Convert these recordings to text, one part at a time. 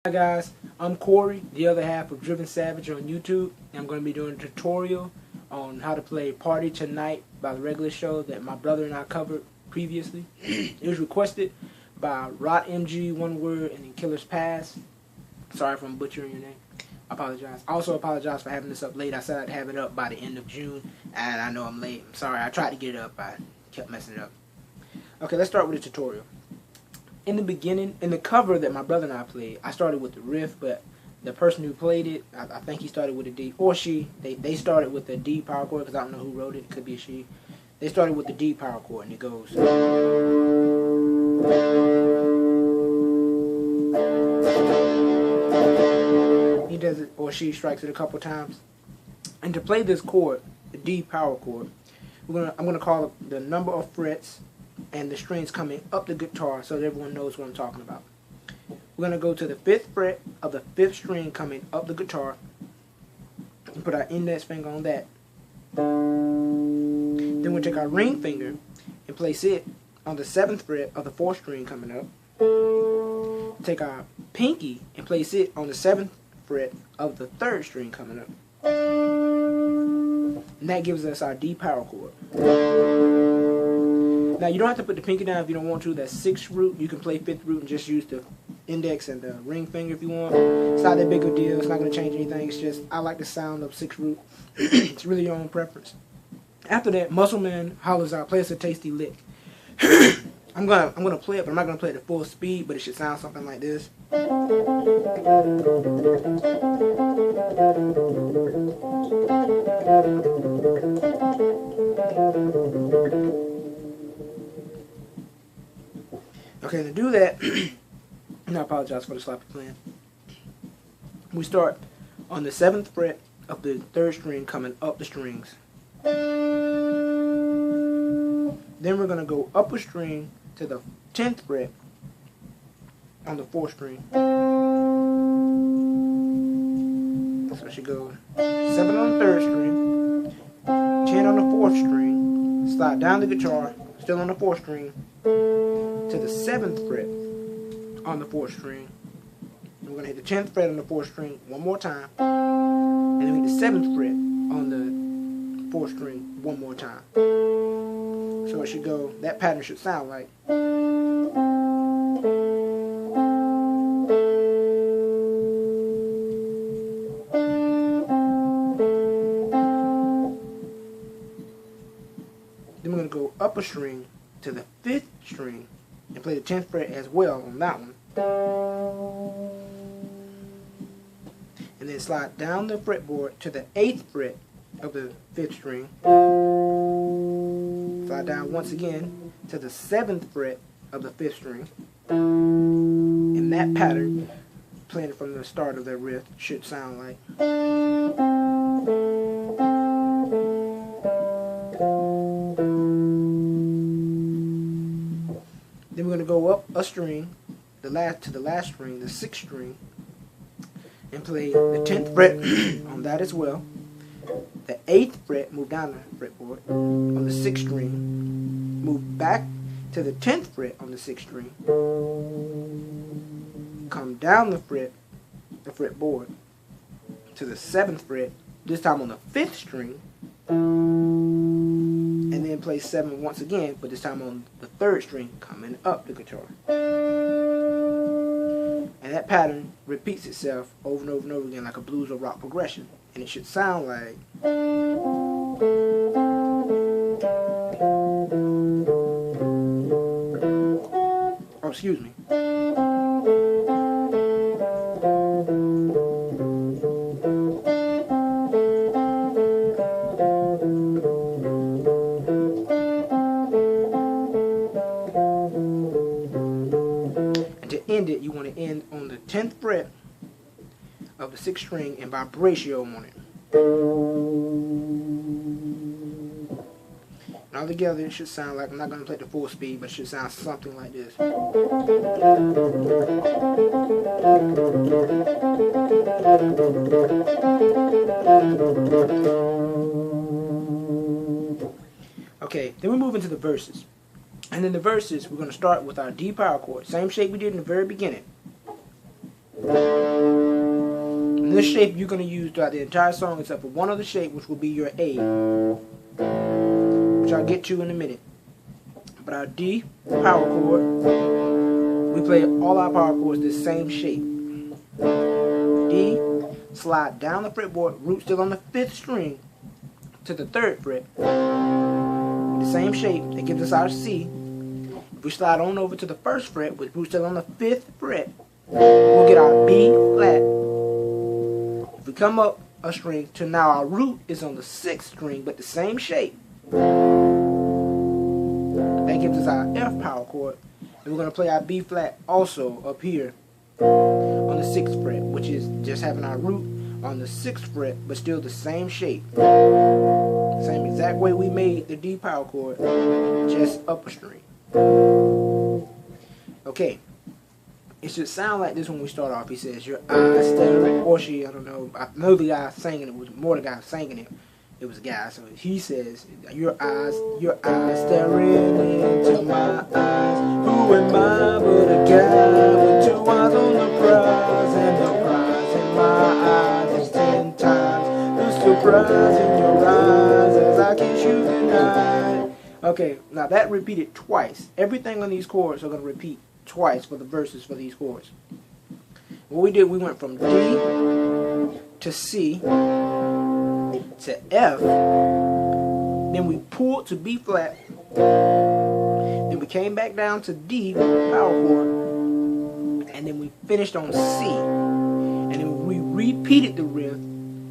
Hi guys, I'm Corey, the other half of Driven Savage on YouTube. I'm going to be doing a tutorial on how to play Party Tonight by the regular show that my brother and I covered previously. It was requested by Rot MG, one word, and then Killer's Pass. Sorry if I'm butchering your name. I apologize. I also apologize for having this up late. I said I'd have it up by the end of June, and I know I'm late. I'm sorry. I tried to get it up, I kept messing it up. Okay, let's start with the tutorial. In the beginning, in the cover that my brother and I played, I started with the riff, but the person who played it, I think he started with a D, or she, they started with the D power chord, because I don't know who wrote it, it could be a she. They started with the D power chord, and it goes. He does it, or she strikes it a couple times. And to play this chord, the D power chord, I'm gonna call it the number of frets and the strings coming up the guitar so that everyone knows what I'm talking about. We're going to go to the 5th fret of the 5th string coming up the guitar and put our index finger on that. Then we'll take our ring finger and place it on the 7th fret of the 4th string coming up. Take our pinky and place it on the 7th fret of the 3rd string coming up. And that gives us our D power chord. Now, you don't have to put the pinky down if you don't want to. That's 6th root. You can play 5th root and just use the index and the ring finger if you want. It's not that big a deal. It's not going to change anything. It's just, I like the sound of 6th root. It's really your own preference. After that, Muscleman hollers out, play us a tasty lick. I'm gonna play it, but I'm not going to play it at full speed, but it should sound something like this. Okay, to do that, and I apologize for the sloppy playing. We start on the 7th fret of the 3rd string coming up the strings. Then we're going to go up a string to the 10th fret on the 4th string. So it should go 7 on the 3rd string, 10 on the 4th string, slide down the guitar, still on the 4th string, to the 7th fret on the 4th string. And we're going to hit the 10th fret on the 4th string one more time. And then hit the 7th fret on the 4th string one more time. So it should go, that pattern should sound like. Then we're going to go up a string to the 5th string and play the 10th fret as well on that one. And then slide down the fretboard to the 8th fret of the 5th string. Slide down once again to the 7th fret of the 5th string. And that pattern, playing from the start of the riff, should sound like. Then we're going to go up a string, to the last string, the 6th string, and play the 10th fret on that as well. The 8th fret, move down the fretboard on the 6th string, move back to the 10th fret on the 6th string, come down the fretboard to the 7th fret, this time on the 5th string, and then play 7 once again, but this time on the 3rd string coming up the guitar. And that pattern repeats itself over and over and over again like a blues or rock progression. And it should sound like. Oh, excuse me. End it, you want to end on the 10th fret of the 6th string and vibratio on it. And all together it should sound like, I'm not going to play the full speed, but it should sound something like this. Okay, then we move into the verses. And in the verses, we're going to start with our D power chord. Same shape we did in the very beginning. And this shape you're going to use throughout the entire song except for one other shape, which will be your A, which I'll get to in a minute. But our D power chord, we play all our power chords this same shape. D, slide down the fretboard, root still on the 5th string to the 3rd fret. The same shape that gives us our C. If we slide on over to the 1st fret with root still on the 5th fret, we'll get our B flat. If we come up a string to now our root is on the 6th string, but the same shape. That gives us our F power chord. And we're going to play our B flat also up here on the 6th fret, which is just having our root on the 6th fret, but still the same shape. Same exact way we made the D power chord, just up a string. Okay. It should sound like this when we start off. He says, your eyes staring, or she, I don't know. I know the guy singing it was more the guy singing it. It was a guy. So he says, your eyes staring into my eyes. Who am I but a guy with 2 eyes on the prize, and the prize in my eyes is 10 times the surprise in your eyes as I kiss you goodnight. Okay, now that repeated twice. Everything on these chords are going to repeat twice for the verses for these chords. What we did, we went from D to C to F, then we pulled to B flat, then we came back down to D power chord, and then we finished on C, and then we repeated the riff,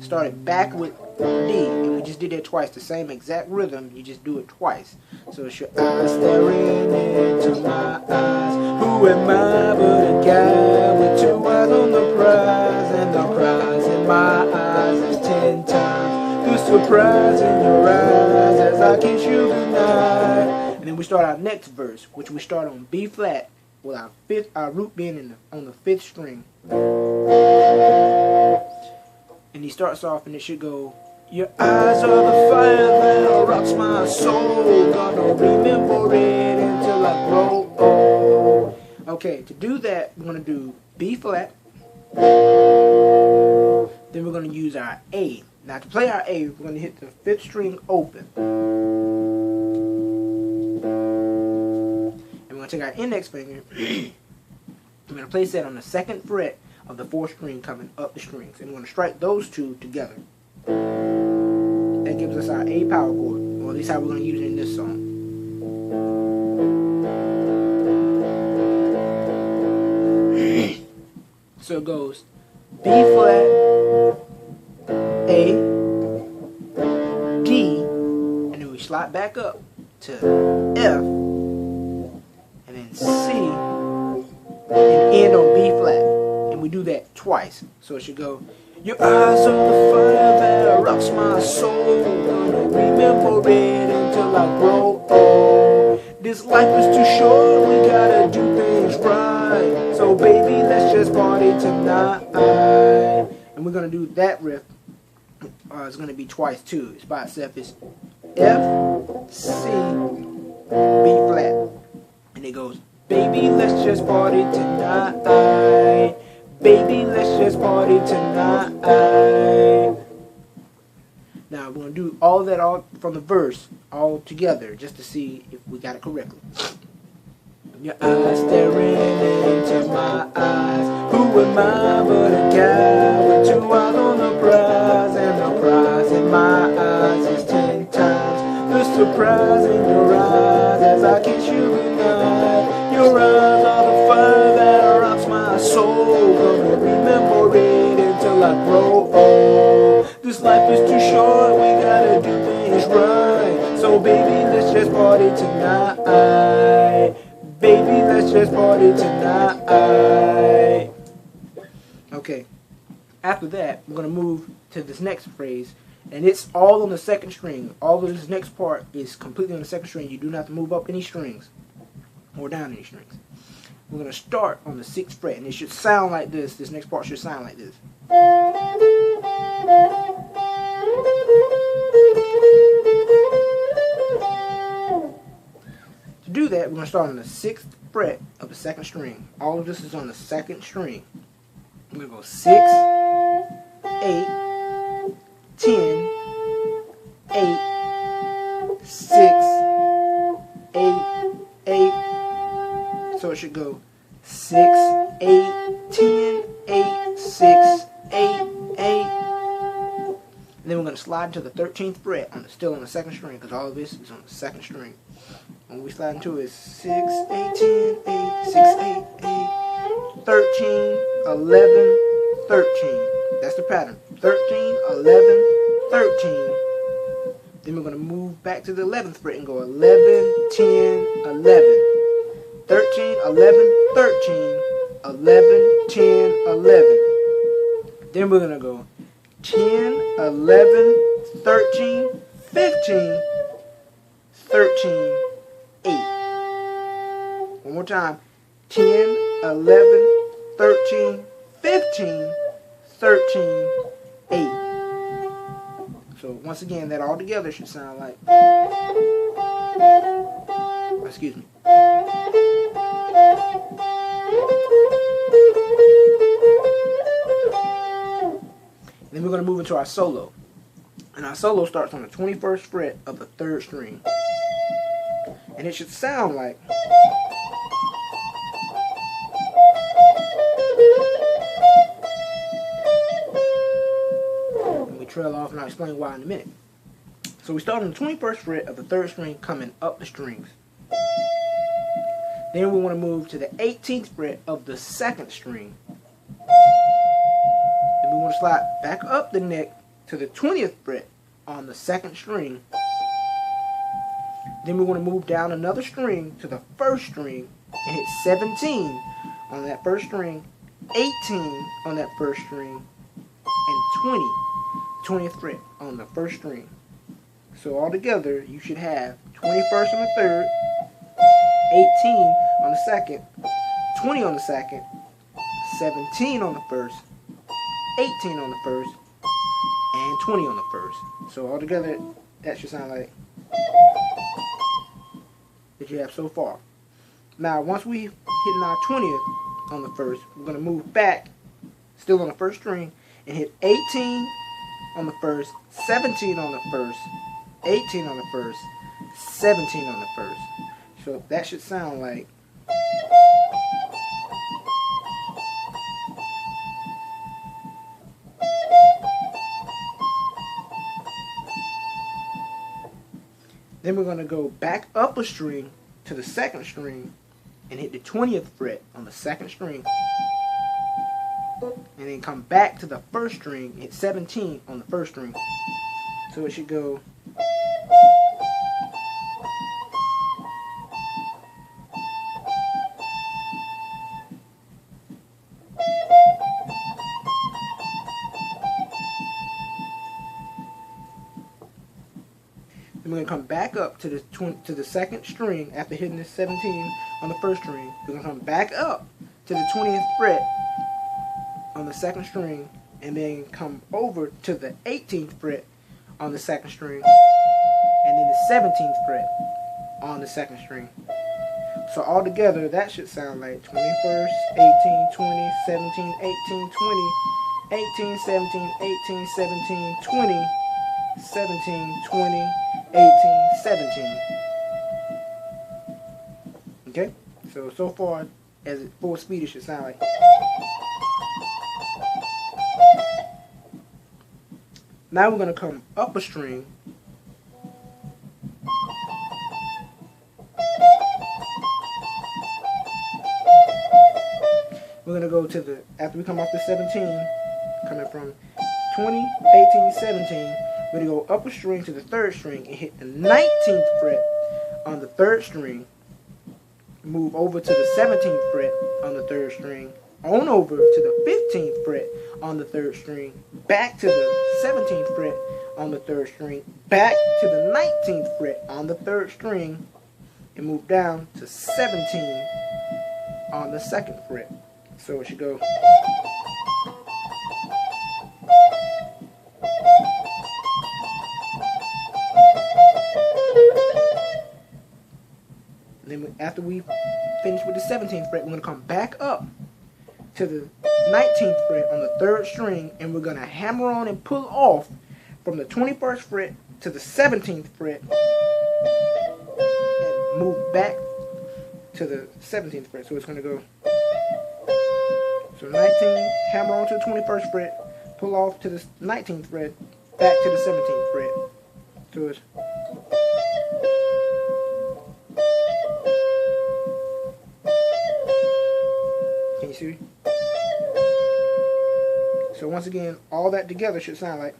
started back with D, and we just did that twice, the same exact rhythm, you just do it twice. So it's your eyes staring into my eyes. Who am I but a guy with 2 eyes on the prize, and the prize in my eyes is 10 times the surprise in your eyes as I kiss you goodnight. And then we start our next verse, which we start on B flat with our root being on the 5th string. And he starts off, and it should go, your eyes are the fire that rocks my soul. Gonna remember it until I grow old. Okay, to do that, we're going to do B flat. Then we're going to use our A. Now to play our A, we're going to hit the 5th string open. And we're going to take our index finger. We're going to place that on the 2nd fret of the 4th string coming up the strings. And we're going to strike those two together. That gives us our A power chord, or at least how we're going to use it in this song. So it goes B flat, A, D, and then we slide back up to F, and then C, and end on B flat. And we do that twice. So it should go, your eyes are the fire that rocks my soul. Gonna remember it until I grow old. This life is too short, we gotta do things right. So baby, let's just party tonight. And we're gonna do that riff. It's gonna be twice too. It's by itself. It's F, C, B flat. And it goes, baby, let's just party tonight. Baby, let's just party tonight. Now we're going to do all that all from the verse all together just to see if we got it correctly. Your eyes staring into my eyes. Who am I but a guy with 2 eyes on the prize, and the prize in my eyes is 10 times the surprise in your eyes as I kiss you goodnight. Your eyes are the fire that rocks my soul. Gonna remember it until I grow old. This life is too short, we gotta do things right. So baby, let's just party tonight. Baby, let's just party tonight. Okay, after that, we're gonna move to this next phrase, and it's all on the 2nd string. All of this next part is completely on the 2nd string. You do not have to move up any strings or down any strings. We're going to start on the 6th fret, and it should sound like this. This next part should sound like this. To do that, we're going to start on the 6th fret of the 2nd string. All of this is on the 2nd string. We're going to go 6, 8, 10, 8, 6, 8, 8. So it should go 6, 8, 10, 8, 6, 8, 8. And then we're going to slide into the 13th fret, still on the second string, because all of this is on the second string. When we slide into it, 6, 8, 10, 8, 6, 8, 8, 13, 11, 13. That's the pattern. 13, 11, 13. Then we're going to move back to the 11th fret and go 11, 10, 11. 13, 11, 13, 11, 10, 11. Then we're going to go 10, 11, 13, 15, 13, 8. One more time. 10, 11, 13, 15, 13, 8. So once again, that all together should sound like, excuse me. Then we're going to move into our solo. And our solo starts on the 21st fret of the 3rd string. And it should sound like, and we trail off and I'll explain why in a minute. So we start on the 21st fret of the 3rd string coming up the strings. Then we want to move to the 18th fret of the 2nd string. Then we want to slide back up the neck to the 20th fret on the 2nd string. Then we want to move down another string to the 1st string and hit 17 on that 1st string, 18 on that 1st string, and 20th fret on the 1st string. So altogether, you should have 21st on the 3rd, 18 on the 2nd, 20 on the 2nd, 17 on the 1st, 18 on the 1st, and 20 on the 1st. So altogether, that should sound like that you have so far. Now, once we hit our 20th on the 1st, we're going to move back, still on the 1st string, and hit 18 on the 1st, 17 on the 1st, 18 on the 1st, 17 on the 1st. So that should sound like, then we're going to go back up a string to the 2nd string and hit the 20th fret on the 2nd string. And then come back to the 1st string, hit 17 on the 1st string. So it should go, then we're going to come back up to the 2nd string after hitting the 17 on the 1st string. We're going to come back up to the 20th fret on the 2nd string, and then come over to the 18th fret on the 2nd string, and then the 17th fret on the 2nd string. So altogether, that should sound like 21st, 18, 20, 17, 18, 20, 18, 17, 18, 17, 20, 17, 20, 18, 17. Okay? So far, as at full speed, it should sound like. Now we're going to come up a string. We're going to go to the, after we come off the 17, coming from 20, 18, 17, we're going to go up a string to the 3rd string and hit the 19th fret on the 3rd string. Move over to the 17th fret on the 3rd string. On over to the 15th fret on the 3rd string. Back to the 17th fret on the 3rd string. Back to the 19th fret on the 3rd string. And move down to 17 on the 2nd fret. So it should go. Then after we finish with the 17th fret, we're going to come back up to to the 19th fret on the 3rd string, and we're going to hammer on and pull off from the 21st fret to the 17th fret and move back to the 17th fret. So it's going to go, so 19, hammer on to the 21st fret, pull off to the 19th fret, back to the 17th fret. So it's, can you see? So once again, all that together should sound like.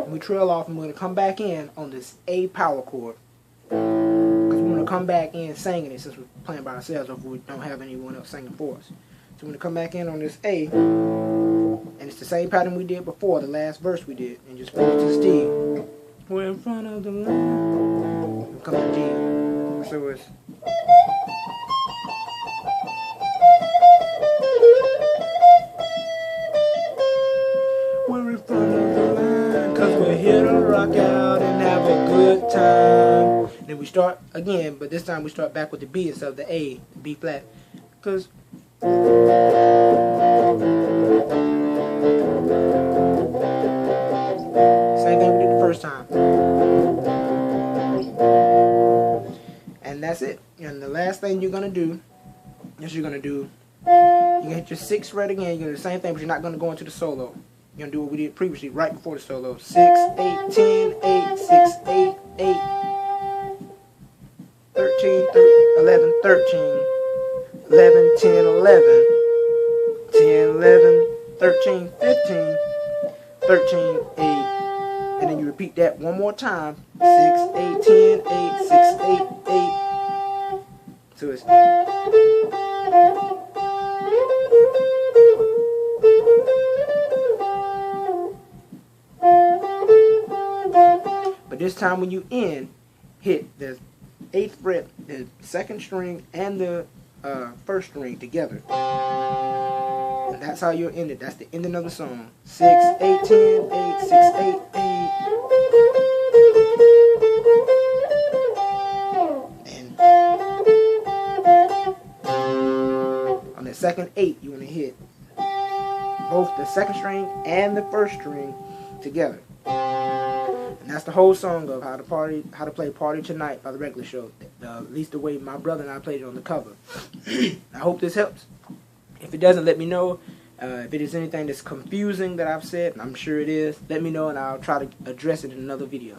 We trail off, and we're going to come back in on this A power chord, because we're going to come back in singing it since we're playing by ourselves, or if we don't have anyone else singing for us. So we're going to come back in on this A, and it's the same pattern we did before, the last verse we did, and just put it to the D. We're in front of the line. We'll come to D. So it's. We're in front of the line, cause we're here to rock out and have a good time. Then we start again, but this time we start back with the B instead of the A, the B flat. Cause same thing we did the first time. And that's it. And the last thing you're gonna do is you're gonna hit your 6th fret again. You're gonna do the same thing, but you're not gonna go into the solo. You're gonna do what we did previously, right before the solo. 6, 8, 10, 8, 6, 8, 8, 13, 11, 13, 11, 10, 11, 10, 11, 13, 15, 13, 8. And then you repeat that one more time. 6, 8, 10, 8, 6, 8, 8. So it's. But this time when you end, hit the 8th fret, the 2nd string, and the 1st string together. And that's how you'll end it. That's the ending of the song. 6, 8, 10, 8, 6, 8, 8. And on the 2nd 8, you want to hit both the 2nd string and the 1st string together. And that's the whole song of How to Play Party Tonight by the Regular Show. At least the way my brother and I played it on the cover. I hope this helps. If it doesn't, let me know. If it is anything that's confusing that I've said, and I'm sure it is, let me know and I'll try to address it in another video.